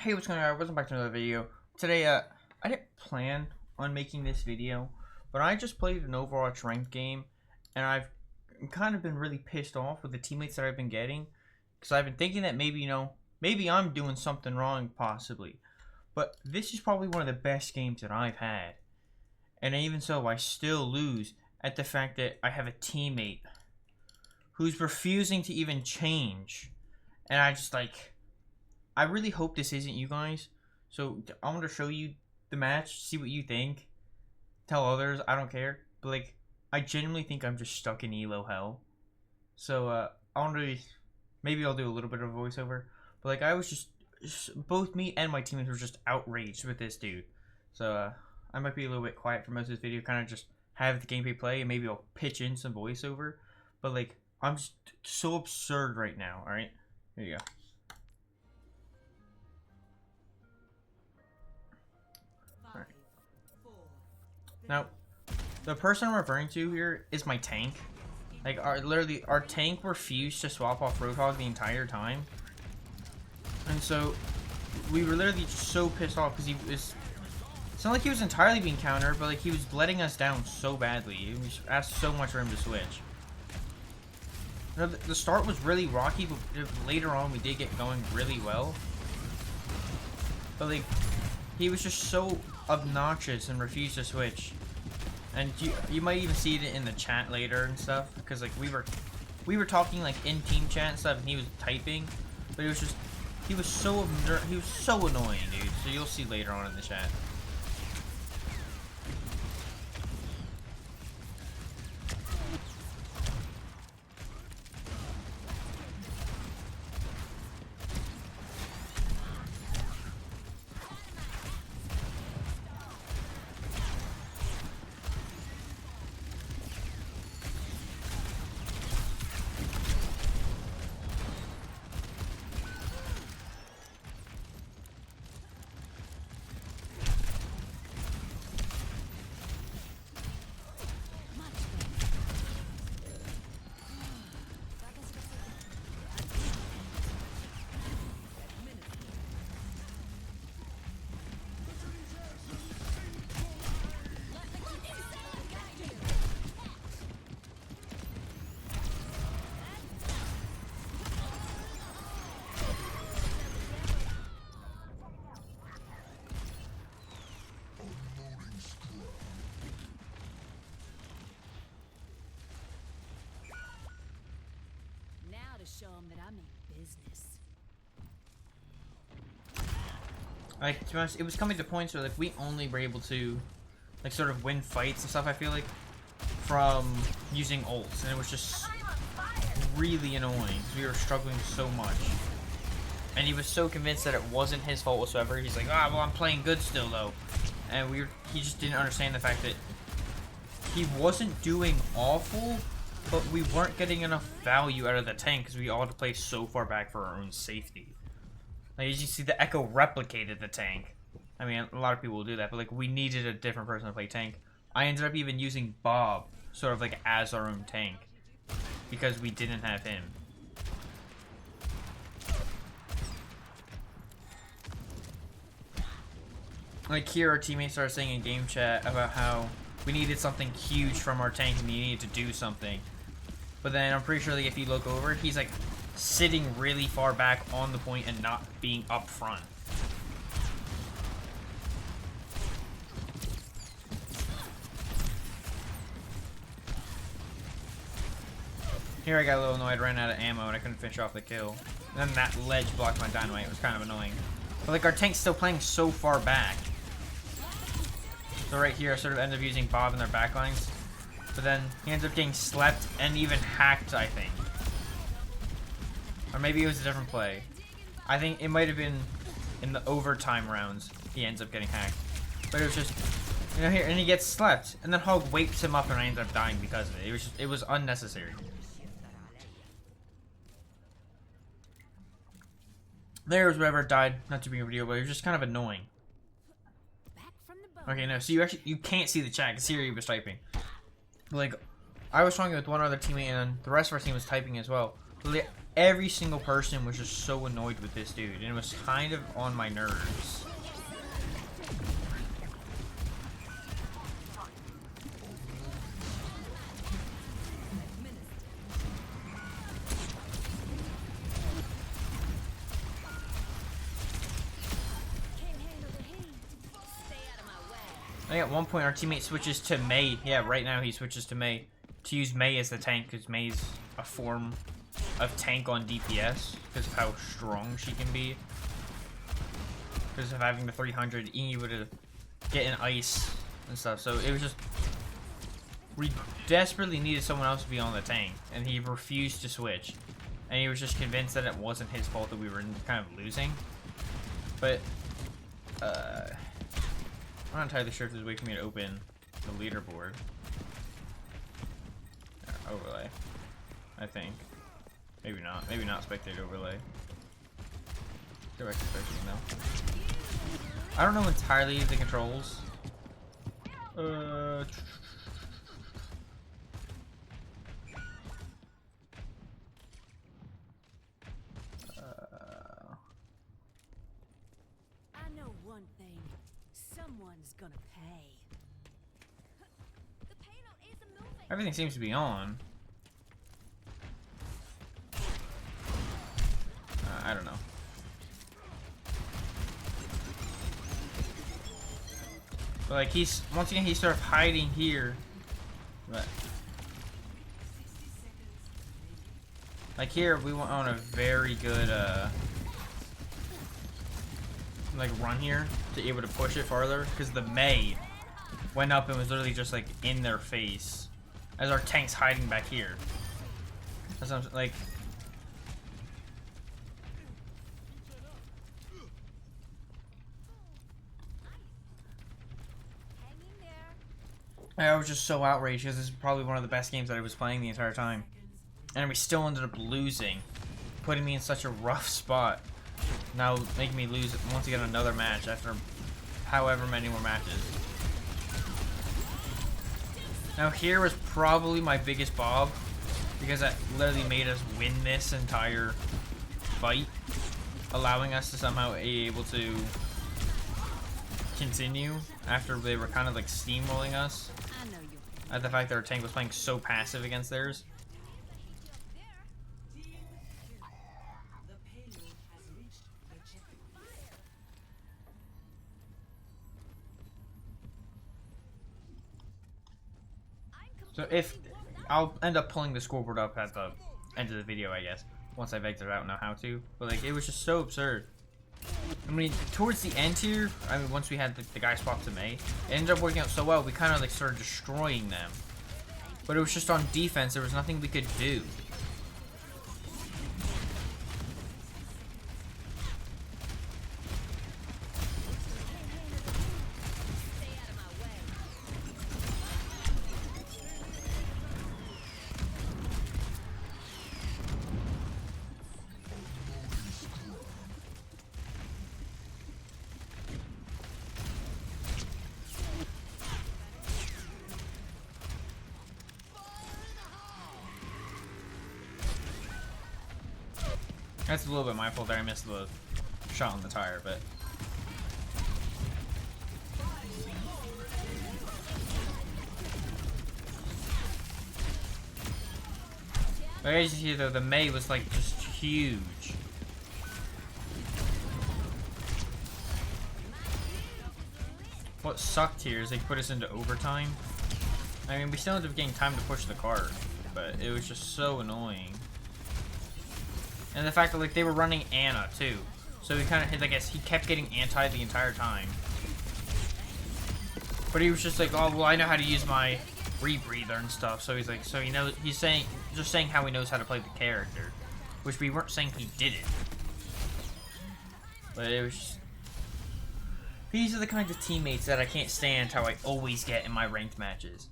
Hey, what's going on? Welcome back to another video. Today, I didn't plan on making this video, but I just played an Overwatch ranked game, and I've kind of been really pissed off with the teammates that I've been getting, because I've been thinking that maybe, maybe I'm doing something wrong, possibly. But this is probably one of the best games that I've had. And even so, I still lose at the fact that I have a teammate who's refusing to even change. And I really hope this isn't you guys. So I want to show you the match, see what you think. Tell others, I don't care. But I genuinely think I'm just stuck in elo hell. So I want to, maybe I'll do a little bit of a voiceover. But I was just both me and my teammates were just outraged with this dude. So I might be a little bit quiet for most of this video, kind of just have the gameplay play, and maybe I'll pitch in some voiceover. But I'm just so absurd right now. All right, here you go. Now, the person I'm referring to here is my tank. Our tank refused to swap off Roadhog the entire time. And so, we were literally just so pissed off because it's not like he was entirely being countered, but he was letting us down so badly. We asked so much for him to switch. The start was really rocky, but later on we did get going really well. But he was just so obnoxious and refused to switch. And you might even see it in the chat later and stuff, because we were talking in team chat and stuff, and he was typing, but he was so annoying, dude. So you'll see later on in the chat. Show them that I mean business. To be honest, it was coming to points where we only were able to sort of win fights and stuff, I feel from using ults, and it was just really annoying because we were struggling so much. And he was so convinced that it wasn't his fault whatsoever. He's like, well, I'm playing good still though. And he just didn't understand the fact that he wasn't doing awful, but we weren't getting enough value out of the tank because we all had to play so far back for our own safety. As you see, the Echo replicated the tank. I mean, a lot of people will do that, but we needed a different person to play tank. I ended up even using Bob, sort of as our own tank, because we didn't have him. Here, our teammates started saying in game chat about how we needed something huge from our tank and we needed to do something. But then I'm pretty sure if you look over, he's sitting really far back on the point and not being up front. Here I got a little annoyed, ran out of ammo and I couldn't finish off the kill. And then that ledge blocked my dynamite. It was kind of annoying. But our tank's still playing so far back. So right here I sort of ended up using Bob in their backlines. But then he ends up getting slept and even hacked, I think. Or maybe it was a different play. I think it might have been in the overtime rounds he ends up getting hacked. But it was just, here, and he gets slept. And then Hog wakes him up and I end up dying because of it. It was unnecessary. There's whatever died, not to be a video, but it was just kind of annoying. Okay, no, so you can't see the chat because Siri was typing. I was talking with one other teammate and the rest of our team was typing as well. every single person was just so annoyed with this dude, and it was kind of on my nerves. I think at one point our teammate switches to Mei. Yeah, right now he switches to Mei. To use Mei as the tank, because Mei's a form of tank on DPS, because of how strong she can be. Because of having the 300, being able to get in ice and stuff. So it was just... We desperately needed someone else to be on the tank, and he refused to switch. And he was just convinced that it wasn't his fault that we were kind of losing. But, I'm not entirely sure if there's a way for me to open the leaderboard. Overlay, I think. Maybe not. Maybe not spectator overlay. Go back to spectator now. I don't know entirely the controls. I know one thing. Someone's gonna pay. The payload isn't moving. Everything seems to be on. I don't know. But like he's once again he's sort of hiding here. But like here we went on a very good like run here to be able to push it farther because the Mei went up and was literally just like in their face as our tank's hiding back here. That's what I'm, like. I was just so outraged because this is probably one of the best games that I was playing the entire time. And we still ended up losing, putting me in such a rough spot. Now making me lose once again another match after however many more matches. Now here was probably my biggest bob because that literally made us win this entire fight, allowing us to somehow be able to continue after they were kind of like steamrolling us. At the fact that our tank was playing so passive against theirs. So if I'll end up pulling the scoreboard up at the end of the video, I guess, once I've exited out and know how to. But like it was just so absurd. I mean, towards the end here, I mean, once we had the guy swap to Mei, it ended up working out so well, we kind of like started destroying them. But it was just on defense, there was nothing we could do. That's a little bit my fault there. I missed the shot on the tire, but as you see though, the Mei was like just huge. What sucked here is they put us into overtime. I mean, we still ended up getting time to push the cart, but it was just so annoying. And the fact that like they were running Anna too, so he kind of, I guess he kept getting anti the entire time. But he was just like, oh well, I know how to use my rebreather and stuff. So he's like, so he knows. He's saying, just saying how he knows how to play the character, which we weren't saying he didn't. But it was just, these are the kinds of teammates that I can't stand how I always get in my ranked matches.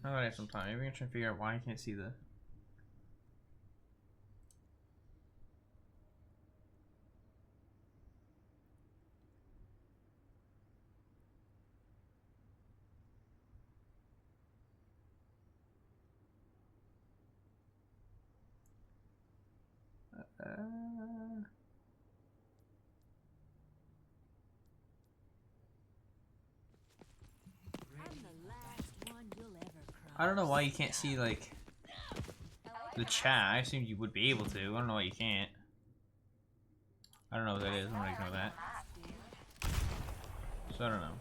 Now that I have some time, maybe I can try to figure out why I can't see the... I'm the last one you'll ever cross. I don't know why you can't see like the chat. I assumed you would be able to. I don't know why you can't. I don't know what that is. I'm gonna ignore that. So I don't know.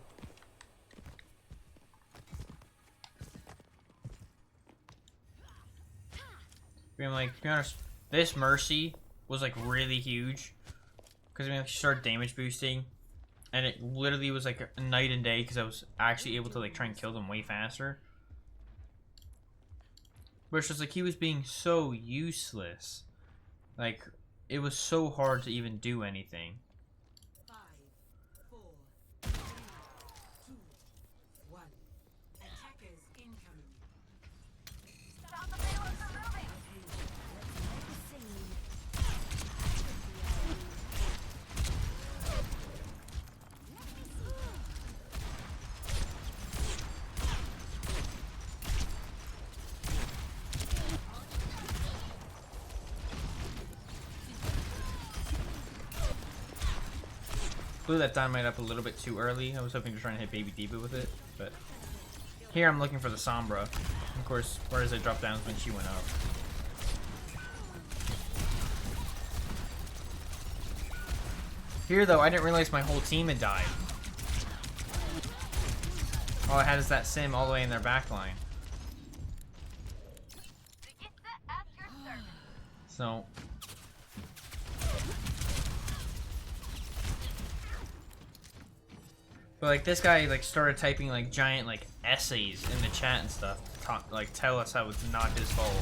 I mean, like, to be honest, this Mercy was like really huge because I mean, like, she started damage boosting, and it literally was like a night and day because I was actually able to like try and kill them way faster. But it's just like he was being so useless, like it was so hard to even do anything. 5, 4, 3, 2, 1. Attackers incoming. Stop the payload from moving! Blew that dynamite up a little bit too early. I was hoping to try and hit Baby Diva with it, but here I'm looking for the Sombra. Of course, where as I dropped down when she went up. Here though, I didn't realize my whole team had died. All I had is that Sim all the way in their back line. So but like this guy like started typing like giant like essays in the chat and stuff to talk, like tell us how it's not his fault.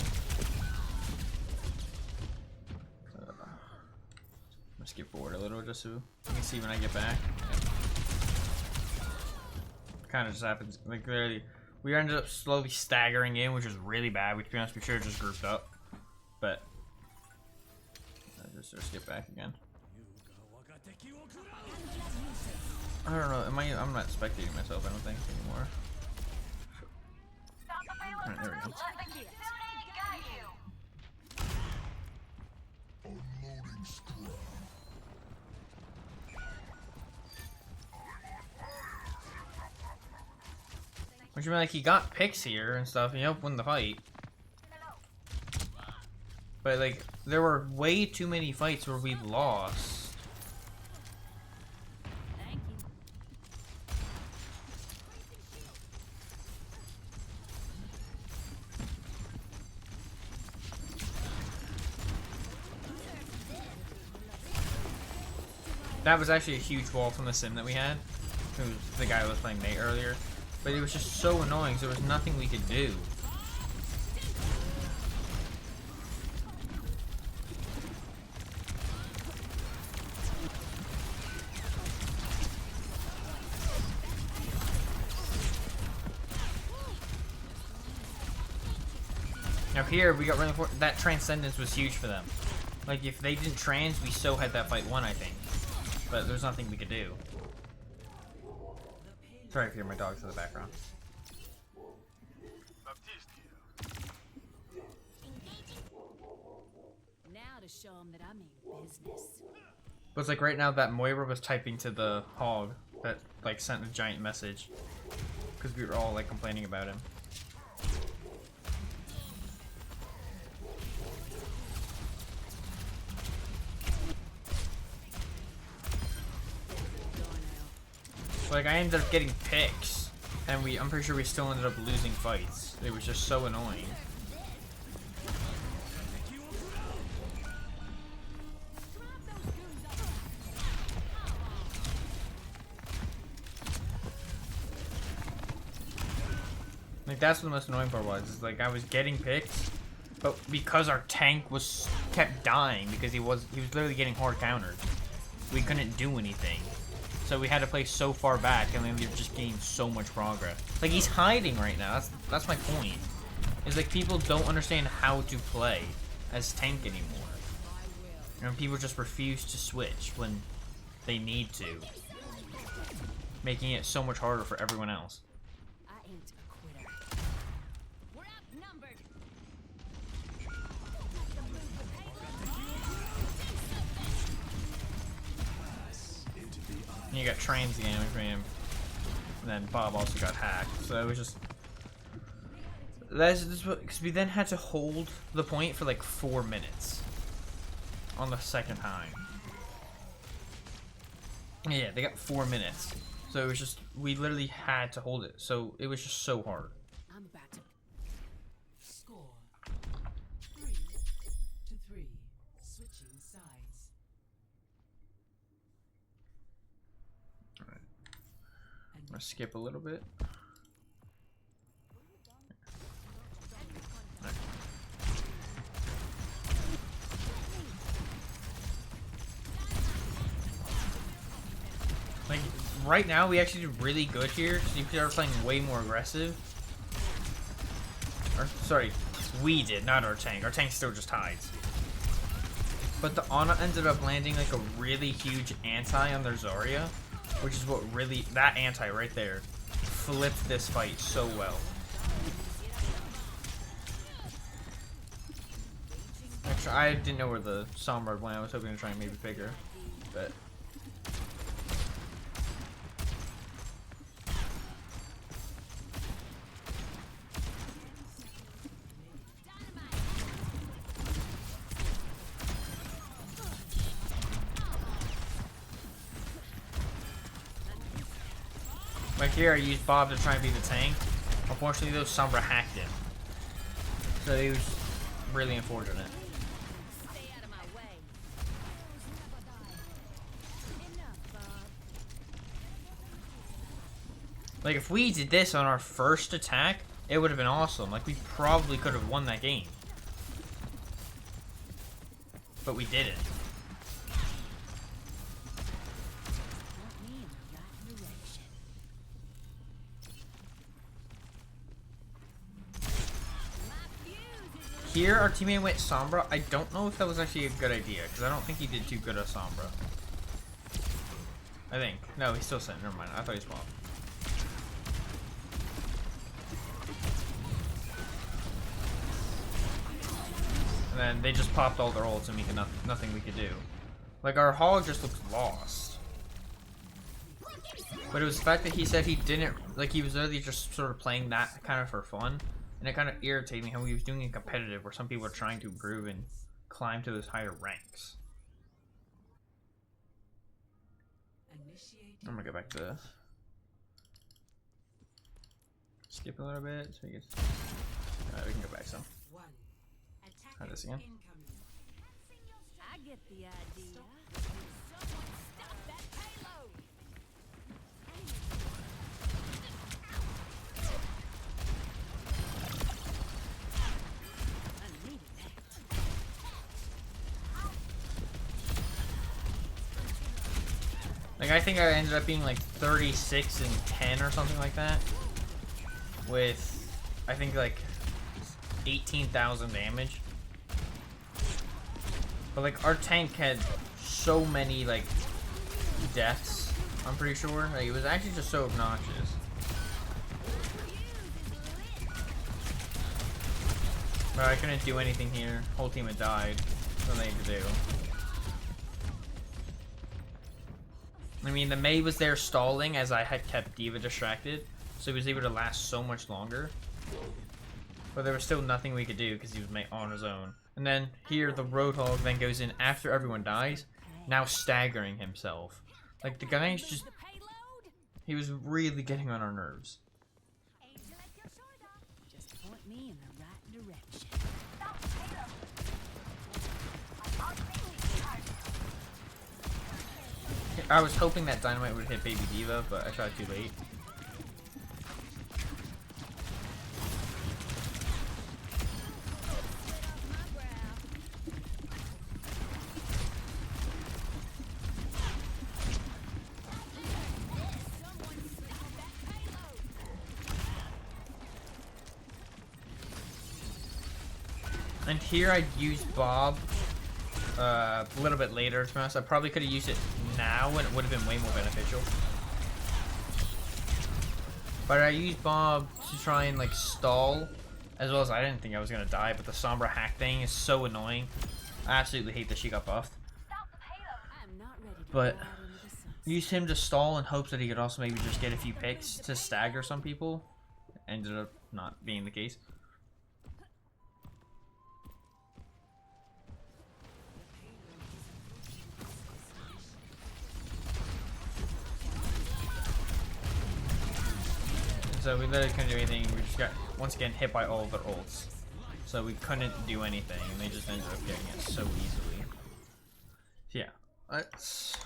Let's skip forward a little just so you can see when I get back. Yep. Kind of just happens like literally. We ended up slowly staggering in, which is really bad. We, to be honest, we should have just grouped up, but I just skip back again. I don't know. I'm not spectating myself. I don't think anymore. Stop the payload Alright, from there we go. moving! Let the Kitsune guide you! Unloading scrap. Which I mean, like he got picks here and stuff, and he helped win the fight. But like, there were way too many fights where we lost. Thank you. That was actually a huge wall from the sim that we had. Who's the guy who was playing Nate earlier. But it was just so annoying, so there was nothing we could do. Now here, we got really important. That Transcendence was huge for them. Like, if they didn't trans, we so had that fight won, I think. But there's nothing we could do. Sorry if you hear my dogs in the background. Now to show them that I mean business. But it's like right now that Moira was typing to the hog that like sent a giant message. Because we were all like complaining about him. Like I ended up getting picks, and I'm pretty sure we still ended up losing fights. It was just so annoying. Like that's what the most annoying part was. Is like I was getting picks, but because our tank kept dying because he was literally getting hard countered, we couldn't do anything. So we had to play so far back, and then we just gained so much progress. Like he's hiding right now. That's my point. Is like people don't understand how to play as tank anymore, and people just refuse to switch when they need to, making it so much harder for everyone else. I ain't a quitter. We're outnumbered. And you got trans damage from him. And then Bob also got hacked. So it was just... That's what, because we then had to hold the point for like 4 minutes on the second time. Yeah, they got 4 minutes. So it was just, we literally had to hold it. So it was just so hard. I'm about to. Score 3-3. Switching sides. Alright. I'm gonna skip a little bit. Like, right now we actually did really good here, so you are playing way more aggressive. Or, sorry, we did, not our tank. Our tank still just hides. But the Ana ended up landing like a really huge anti on their Zarya, which is what really, that anti right there, flipped this fight so well. Actually, I didn't know where the Sombra went. I was hoping to try and maybe pick her, but... Like here, I used Bob to try and be the tank. Unfortunately, those Sombra hacked him. So it was really unfortunate. Stay out of my way. Enough, Bob. Like, if we did this on our first attack, it would have been awesome. Like, we probably could have won that game. But we didn't. Point me in the right direction. Here, our teammate went Sombra. I don't know if that was actually a good idea, because I don't think he did too good at Sombra. I think. No, he's still sitting. Never mind. I thought he was Bob. And then they just popped all their ults and we could nothing we could do. Like, our hog just looked lost. But it was the fact that he said he didn't, like, he was literally just sort of playing that kind of for fun. And it kind of irritated me how he was doing it competitive, where some people are trying to improve and climb to those higher ranks. Initiate. I'm gonna go back to skip a little bit so we can, we can go back some. 1. Try this again. Incoming. I get the idea. Someone stop that payload! I needed that. Like, I think I ended up being like 36 and 10 or something like that. With, I think, like 18,000 damage. But like, our tank had so many like deaths, I'm pretty sure. Like, it was actually just so obnoxious. But I couldn't do anything here. Whole team had died. Nothing to do. I mean, the Mei was there stalling as I had kept D.Va distracted, so he was able to last so much longer. But there was still nothing we could do because he was on his own. And then here, the Roadhog then goes in after everyone dies, now staggering himself. Like, the guy's just... The payload? He was really getting on our nerves. Angel at your shoulder! Just point me in the right direction. Stop the payload! I'll see you charge. I was hoping that Dynamite would hit Baby D.Va, but I tried too late. And here I'd use Bob a little bit later, to be honest. I probably could have used it now and it would have been way more beneficial. But I used Bob to try and like stall, as well as I didn't think I was gonna die, but the Sombra hack thing is so annoying. I absolutely hate that she got buffed. Stop the payload! I'm not ready to But- go out into the sun. used him to stall in hopes that he could also maybe just get a few picks to stagger some people. Ended up not being the case. So we literally couldn't do anything. We just got, once again, hit by all of their ults. So we couldn't do anything, and they just ended up getting it so easily. So yeah, let's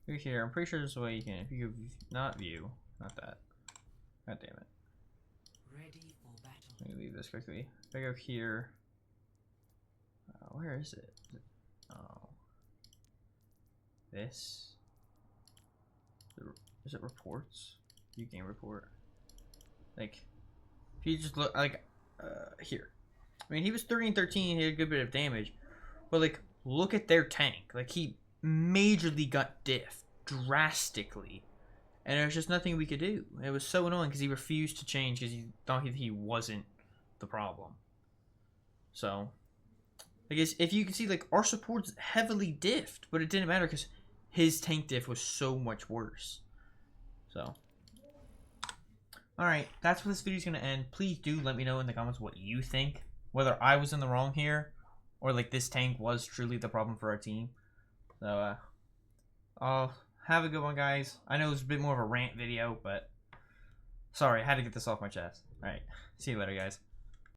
go here. I'm pretty sure there's a way you can, if you not view, not that. God damn it. Ready for battle. Let me leave this quickly. If I go here, where is it? Oh, this. Is it reports? View game report. Like, if you just look, like, here. I mean, he was 30 and 13. He had a good bit of damage, but like, look at their tank. Like, he majorly got diffed drastically, and there was just nothing we could do. It was so annoying because he refused to change because he thought he wasn't the problem. So, I guess if you can see, like, our support's heavily diffed, but it didn't matter because his tank diff was so much worse. So, alright, that's where this video's going to end. Please do let me know in the comments what you think. Whether I was in the wrong here, or like this tank was truly the problem for our team. So, have a good one, guys. I know it was a bit more of a rant video, but sorry, I had to get this off my chest. Alright, see you later, guys.